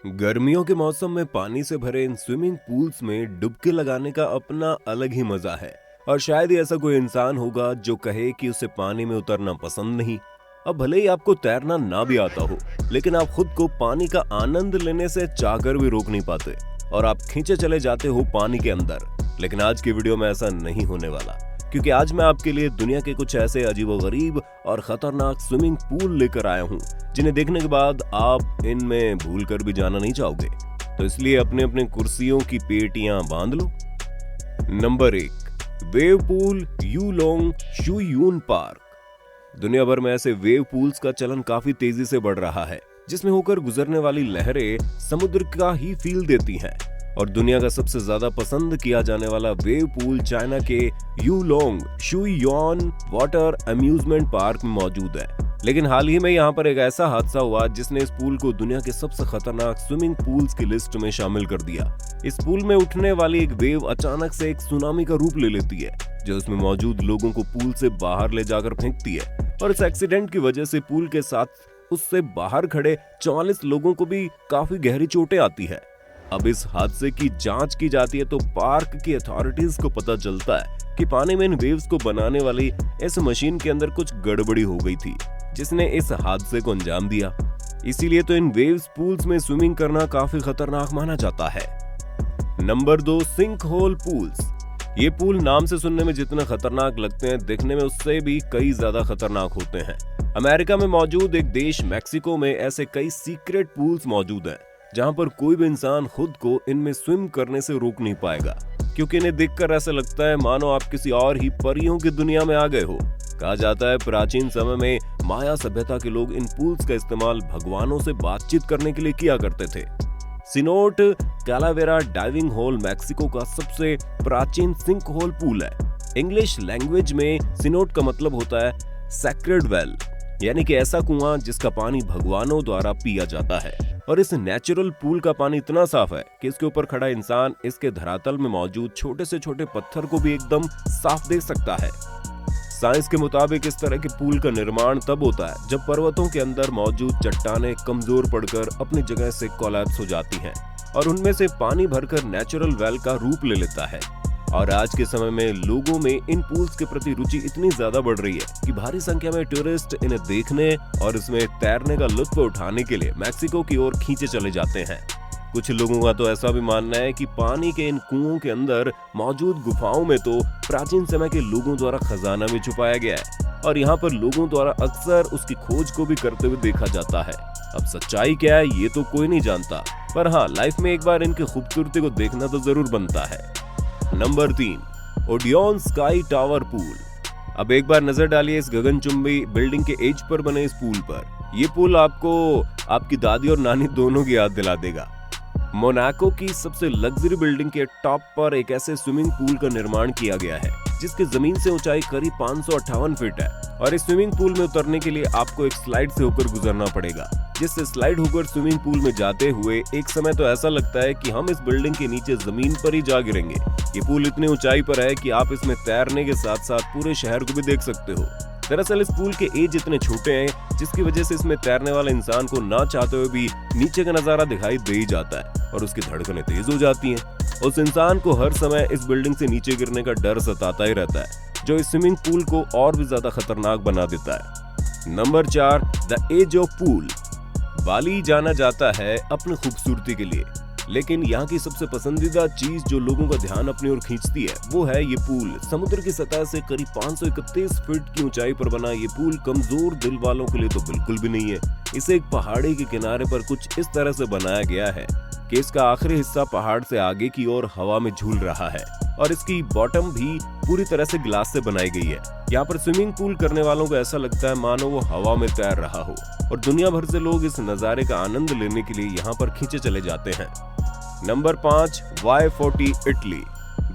गर्मियों के मौसम में पानी से भरे इन स्विमिंग पूल्स में डुबकी लगाने का अपना अलग ही मजा है। और शायद ही ऐसा कोई इंसान होगा जो कहे कि उसे पानी में उतरना पसंद नहीं। अब भले ही आपको तैरना ना भी आता हो, लेकिन आप खुद को पानी का आनंद लेने से चाहकर भी रोक नहीं पाते और आप खींचे चले जाते हो पानी के अंदर। लेकिन आज की वीडियो में ऐसा नहीं होने वाला, क्योंकि आज मैं आपके लिए दुनिया के कुछ ऐसे अजीबोगरीब और खतरनाक स्विमिंग पूल लेकर आया हूँ जिन्हें देखने के बाद आप इनमें भूल कर भी जाना नहीं चाहोगे। तो इसलिए अपने अपने कुर्सियों की पेटियां बांध लो। Number 1, wave pool Yulong Shuiyun park. दुनिया भर में ऐसे वेव पूल्स का चलन काफी तेजी से बढ़ रहा है, जिसमें होकर गुजरने वाली लहरें समुद्र का ही फील देती हैं। और दुनिया का सबसे ज्यादा पसंद किया जाने वाला वेव पूल चाइना के यूलोंग शुयून वाटर अम्यूजमेंट पार्क में मौजूद है। लेकिन हाल ही में यहाँ पर एक ऐसा हादसा हुआ जिसने इस पूल को दुनिया के सबसे खतरनाक स्विमिंग पूल्स की लिस्ट में शामिल कर दिया। इस पूल में उठने वाली एक वेव अचानक से एक सुनामी का रूप ले लेती है, जो उसमें मौजूद लोगों को पूल से बाहर ले जाकर फेंकती है। और इस एक्सीडेंट की वजह से पूल के साथ उससे बाहर खड़े 44 लोगों को भी काफी गहरी चोटें आती है। अब इस हादसे की जांच की जाती है तो पार्क की अथॉरिटीज को पता चलता है कि पानी में इन वेव्स को बनाने वाली इस मशीन के अंदर कुछ गड़बड़ी हो गई थी, जिसने इस हादसे को अंजाम दिया। इसीलिए तो इन वेव्स पूल्स में स्विमिंग करना काफी खतरनाक माना जाता है। Number 2, sink hole pools. ये पूल नाम से सुनने में जितना खतरनाक लगते हैं, दिखने में उससे भी कई ज्यादा खतरनाक होते हैं। अमेरिका में मौजूद एक देश मैक्सिको में ऐसे कई सीक्रेट पूल्स मौजूद हैं, जहां पर कोई भी इंसान खुद को इनमें स्विम करने से रोक नहीं पाएगा, क्योंकि इन्हें देखकर ऐसा लगता है मानो आप किसी और ही परियों की दुनिया में आ गए हो। कहा जाता है प्राचीन समय में माया सभ्यता के लोग इन पूल्स का इस्तेमाल भगवानों से बातचीत करने के लिए किया करते थे। सिनोट कैलावेरा डाइविंग होल मैक्सिको का सबसे प्राचीन सिंक होल पूल है। इंग्लिश लैंग्वेज में सिनोट का मतलब होता है सैक्रेड वेल, यानी कि ऐसा कुआं जिसका पानी भगवानों द्वारा पिया जाता है। और इस नेचुरल पूल का पानी इतना साफ है कि इसके ऊपर खड़ा इंसान इसके धरातल में मौजूद छोटे से छोटे पत्थर को भी एकदम साफ देख सकता है। साइंस के मुताबिक इस तरह के पूल का निर्माण तब होता है जब पर्वतों के अंदर मौजूद चट्टानें कमजोर पड़कर अपनी जगह से कोलैप्स हो जाती हैं और उनमें से पानी भरकर नेचुरल वेल का रूप ले लेता है। और आज के समय में लोगों में इन पूल्स के प्रति रुचि इतनी ज्यादा बढ़ रही है कि भारी संख्या में टूरिस्ट इन्हें देखने और इसमें तैरने का लुत्फ उठाने के लिए मैक्सिको की ओर खींचे चले जाते हैं। कुछ लोगों का तो ऐसा भी मानना है कि पानी के इन कुओं के अंदर मौजूद गुफाओं में तो प्राचीन समय के लोगों द्वारा खजाना भी छुपाया गया है और यहाँ पर लोगों द्वारा अक्सर उसकी खोज को भी करते हुए देखा जाता है। अब सच्चाई क्या है ये तो कोई नहीं जानता, पर हाँ, लाइफ में एक बार इनकी खूबसूरती को देखना तो जरूर बनता है। Number 3, Odeon sky tower pool. अब एक बार नजर डालिए इस गगनचुंबी बिल्डिंग के एज पर बने इस पूल पर। ये पूल आपको आपकी दादी और नानी दोनों की याद दिला देगा। मोनाको की सबसे लग्जरी बिल्डिंग के टॉप पर एक ऐसे स्विमिंग पूल का निर्माण किया गया है जिसकी जमीन से ऊंचाई करीब 558 फीट है। और इस स्विमिंग पूल में उतरने के लिए आपको एक स्लाइड से होकर गुजरना पड़ेगा, जिससे स्लाइड होकर स्विमिंग पूल में जाते हुए एक समय तो ऐसा लगता है कि हम इस बिल्डिंग के नीचे जमीन पर ही जा गिरेंगे। ये पूल इतनी ऊंचाई पर है कि आप इसमें तैरने के साथ साथ पूरे शहर को भी देख सकते हो। दरअसल इस पूल के एज इतने छोटे हैं जिसकी वजह से इसमें तैरने वाले इंसान को ना चाहते हुए भी नीचे का नजारा दिखाई दे ही जाता है और उसकी धड़कनें तेज हो जाती हैं। उस इंसान को हर समय इस बिल्डिंग से नीचे गिरने का डर सताता ही रहता है, जो इस स्विमिंग पूल को और भी ज्यादा खतरनाक बना देता है। Number 4, the edge of pool. Bali जाना जाता है अपनी खूबसूरती के लिए, लेकिन यहाँ की सबसे पसंदीदा चीज जो लोगों का ध्यान अपनी ओर खींचती है वो है ये पूल। समुद्र की सतह से करीब 531 फीट की ऊंचाई पर बना ये पूल कमजोर दिल वालों के लिए तो बिल्कुल भी नहीं है। इसे एक पहाड़ी के किनारे पर कुछ इस तरह से बनाया गया है कि इसका आखिरी हिस्सा पहाड़ से आगे की ओर हवा में झूल रहा है और इसकी बॉटम भी पूरी तरह से ग्लास से बनाई गई है। यहाँ पर स्विमिंग पूल करने वालों को ऐसा लगता है मानो वो हवा में तैर रहा हो और दुनिया भर से लोग इस नजारे का आनंद लेने के लिए यहाँ पर खींचे चले जाते हैं। Number 5, Y40 Italy.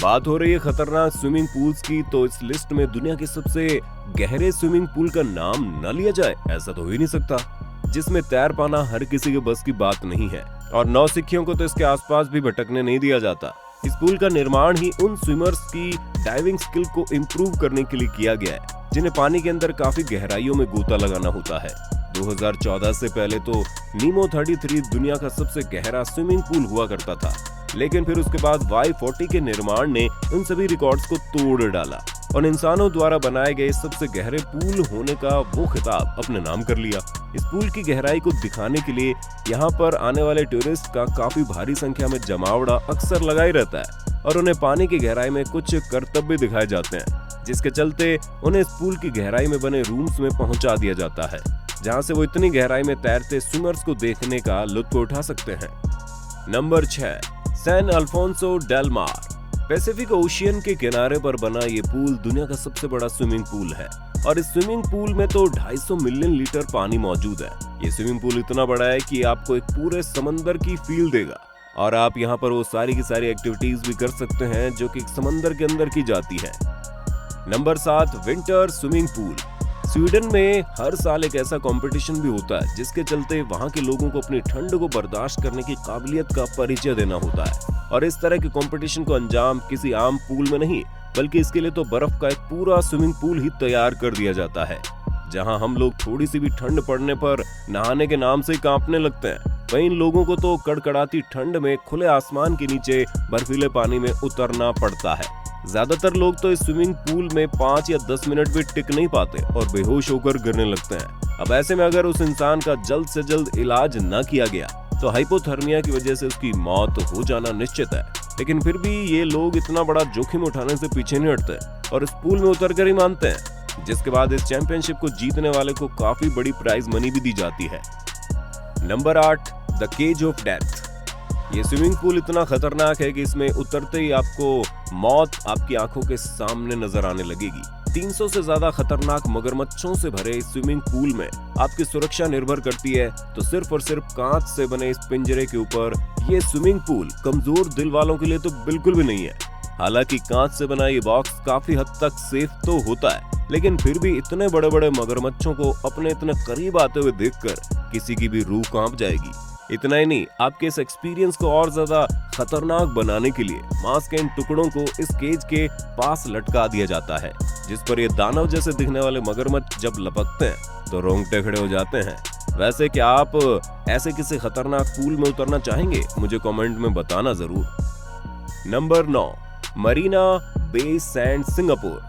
बात हो रही है खतरनाक स्विमिंग पूल्स की, तो इस लिस्ट में दुनिया के सबसे गहरे स्विमिंग पूल का नाम न लिया जाए ऐसा तो हो ही नहीं सकता, जिसमें तैर पाना हर किसी के बस की बात नहीं है और नौसिखियों को तो इसके आसपास भी भटकने नहीं दिया जाता। इस पूल का निर्माण ही उन स्विमर्स की डाइविंग स्किल को इम्प्रूव करने के लिए किया गया है जिन्हें पानी के अंदर काफी गहराइयों में गोता लगाना होता है। 2014 से पहले तो नीमो 33 दुनिया का सबसे गहरा स्विमिंग पूल हुआ करता था, लेकिन फिर उसके बाद Y40 के निर्माण ने उन सभी रिकॉर्ड्स को तोड़ डाला और इंसानों द्वारा बनाए गए सबसे गहरे पूल होने का वो खिताब अपने नाम कर लिया। इस पूल की गहराई को दिखाने के लिए यहाँ पर आने वाले टूरिस्ट का काफी भारी संख्या में जमावड़ा अक्सर लगा ही रहता है और उन्हें पानी की गहराई में कुछ करतब भी दिखाए जाते हैं, जिसके चलते उन्हें इस पूल की गहराई में बने रूम्स में पहुंचा दिया जाता है, जहां से वो इतनी गहराई में तैरते स्विमर्स को देखने का लुत्फ उठा सकते हैं। नंबर 6, सैन अल्फोंसो डेल मार। पैसिफिक ओशियन के किनारे पर बना ये पूल दुनिया का सबसे बड़ा स्विमिंग पूल है और इस स्विमिंग पूल में तो 250 मिलियन लीटर पानी मौजूद है। ये स्विमिंग पूल इतना बड़ा है कि आपको एक पूरे समंदर की फील देगा और आप यहाँ पर वो सारी की सारी एक्टिविटीज भी कर सकते हैं जो कि समंदर के अंदर की जाती है। Number 7, winter swimming pool. Sweden में हर साल एक ऐसा कंपटीशन भी होता है जिसके चलते वहां के लोगों को अपनी ठंड को बर्दाश्त करने की काबिलियत का परिचय देना होता है और इस तरह के कंपटीशन को अंजाम किसी आम पूल में नहीं बल्कि इसके लिए तो बर्फ का एक पूरा स्विमिंग पूल ही तैयार कर दिया जाता है, जहां हम लोग थोड़ी सी भी ठंड पड़ने पर नहाने के नाम से कांपने लगते हैं। वहीं इन लोगों को तो कड़कड़ाती ठंड में खुले आसमान के नीचे बर्फीले पानी में उतरना पड़ता है। ज्यादातर लोग तो इस स्विमिंग पूल में 5 या 10 मिनट भी टिक नहीं पाते और बेहोश होकर गिरने लगते हैं। अब ऐसे में अगर उस इंसान का जल्द से जल्द इलाज न किया गया तो हाइपोथर्मिया की वजह से उसकी मौत हो जाना निश्चित है, लेकिन फिर भी ये लोग इतना बड़ा जोखिम उठाने से पीछे नहीं हटते और इस पूल में उतर कर ही मानते हैं, जिसके बाद इस चैंपियनशिप को जीतने वाले को काफी बड़ी प्राइज मनी भी दी जाती है। Number 8, the cage of death. ये स्विमिंग पूल इतना खतरनाक है कि इसमें उतरते ही आपको मौत आपकी आंखों के सामने नजर आने लगेगी। 300 से ज्यादा खतरनाक मगरमच्छों से भरे इस स्विमिंग पूल में आपकी सुरक्षा निर्भर करती है तो सिर्फ और सिर्फ कांच से बने इस पिंजरे के ऊपर। ये स्विमिंग पूल कमजोर दिल वालों के लिए तो बिल्कुल भी नहीं है। हालांकि कांच से बना ये बॉक्स काफी हद तक सेफ तो होता है, लेकिन फिर भी इतने बड़े बड़े मगरमच्छों को अपने इतने करीब आते हुए देखकर किसी की भी रूह कांप जाएगी। इतना ही नहीं, आपके इस एक्सपीरियंस को और ज्यादा खतरनाक बनाने के लिए मांस के इन टुकड़ों को इस केज के पास लटका दिया जाता है, जिस पर ये दानव जैसे दिखने वाले मगरमच्छ जब लपकते हैं तो रोंगटे खड़े हो जाते हैं। वैसे क्या आप ऐसे किसी खतरनाक पूल में उतरना चाहेंगे? मुझे कमेंट में बताना जरूर। Number 9, Marina Bay Sands Singapore.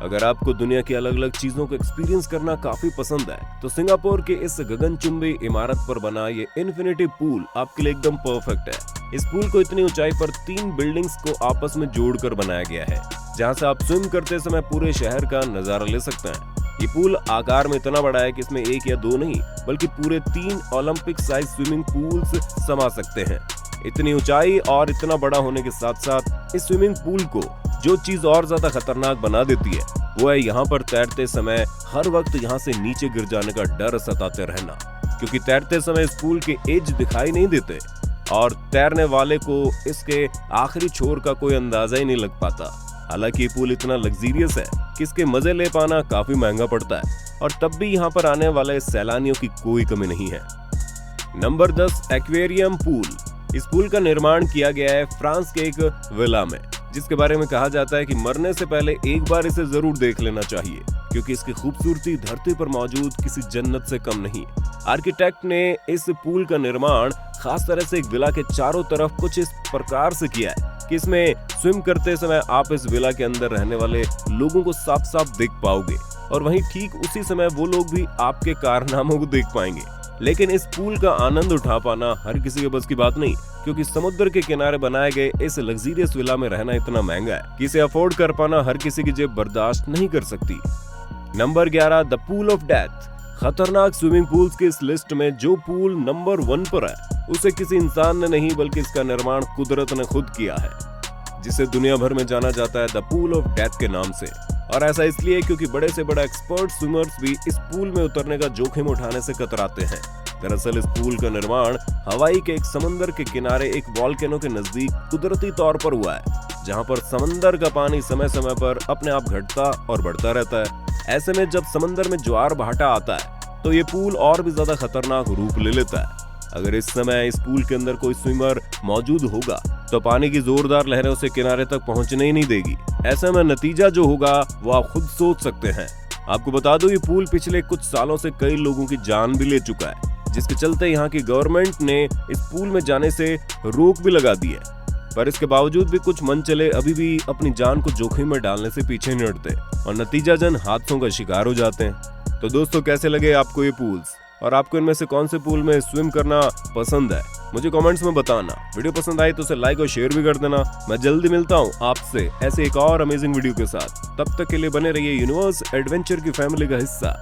अगर आपको दुनिया की अलग अलग चीजों को एक्सपीरियंस करना काफी पसंद है तो सिंगापुर के इस गगनचुंबी इमारत पर बना ये इन्फिनिटी पूल आपके लिए एकदम परफेक्ट है। इस पूल को इतनी ऊंचाई पर 3 बिल्डिंग्स को आपस में जोड़कर बनाया गया है, जहां से आप स्विम करते समय पूरे शहर का नजारा ले सकते हैं। ये पूल आकार में इतना बड़ा है कि इसमें 1 या 2 नहीं बल्कि पूरे 3 ओलंपिक साइज स्विमिंग पूल्स समा सकते हैं। इतनी ऊंचाई और इतना बड़ा होने के साथ साथ इस स्विमिंग पूल को जो चीज और ज्यादा खतरनाक बना देती है वो है यहाँ पर तैरते समय हर वक्त यहाँ से नीचे गिर जाने का डर सताते रहना, क्योंकि तैरते समय इस पूल के एज दिखाई नहीं देते और तैरने वाले को इसके आखिरी छोर का कोई अंदाजा ही नहीं लग पाता। हालांकि ये पूल इतना लग्जरियस है कि इसके मजे ले पाना काफी महंगा पड़ता है और तब भी यहाँ पर आने वाले सैलानियों की कोई कमी नहीं है। Number 10, aquarium pool. इस पूल का निर्माण किया गया है फ्रांस के एक विला में, जिसके बारे में कहा जाता है कि मरने से पहले एक बार इसे जरूर देख लेना चाहिए, क्योंकि इसकी खूबसूरती धरती पर मौजूद किसी जन्नत से कम नहीं। आर्किटेक्ट ने इस पूल का निर्माण खास तरह से एक विला के चारों तरफ कुछ इस प्रकार से किया है कि इसमें स्विम करते समय आप इस विला के अंदर रहने वाले लोगों को साफ साफ देख पाओगे और वहीं ठीक उसी समय वो लोग भी आपके कारनामों को देख पाएंगे। लेकिन इस पूल का आनंद उठा पाना हर किसी के बस की बात नहीं, क्योंकि समुद्र के किनारे बनाए गए इस लग्जरियस विला में रहना इतना महंगा है कि इसे अफोर्ड कर पाना हर किसी की जेब बर्दाश्त नहीं कर सकती। Number 11, the pool of death. खतरनाक स्विमिंग पूल्स की इस लिस्ट में जो पूल नंबर 1 पर है उसे किसी इंसान ने नहीं बल्कि इसका निर्माण कुदरत ने खुद किया है, जिसे दुनिया भर में जाना जाता है द पूल ऑफ डेथ के नाम से। और ऐसा इसलिए क्योंकि बड़े से बड़ा एक्सपर्ट स्विमर्स भी इस पूल में उतरने का जोखिम उठाने से कतराते हैं। दरअसल इस पूल का निर्माण हवाई के एक समंदर के किनारे एक वॉल्केनो के नजदीक कुदरती तौर पर हुआ है, जहां पर समंदर का पानी समय समय पर अपने आप घटता और बढ़ता रहता है। ऐसे में जब समंदर में ज्वार भाटा आता है तो ये पूल और भी ज्यादा खतरनाक रूप ले लेता है। अगर इस समय इस पूल के अंदर कोई स्विमर मौजूद होगा तो पानी की जोरदार लहरें उसे किनारे तक पहुंचने ही नहीं देगी। ऐसे में नतीजा जो होगा वो आप खुद सोच सकते हैं। आपको बता दो ये पूल पिछले कुछ सालों से कई लोगों की जान भी ले चुका है, जिसके चलते यहाँ की गवर्नमेंट ने इस पूल में जाने से रोक भी लगा दी है। पर इसके बावजूद भी कुछ मनचले अभी भी अपनी जान को जोखिम में डालने से पीछे नहीं हटते और नतीजाजन हादसों का शिकार हो जाते हैं। तो दोस्तों, कैसे लगे आपको ये पूल्स और आपको इनमें से कौन से पूल में स्विम करना पसंद है, मुझे कमेंट्स में बताना। वीडियो पसंद आई तो उसे लाइक और शेयर भी कर देना। मैं जल्दी मिलता हूँ आपसे ऐसे एक और अमेजिंग वीडियो के साथ। तब तक के लिए बने रहिए यूनिवर्स एडवेंचर की फैमिली का हिस्सा।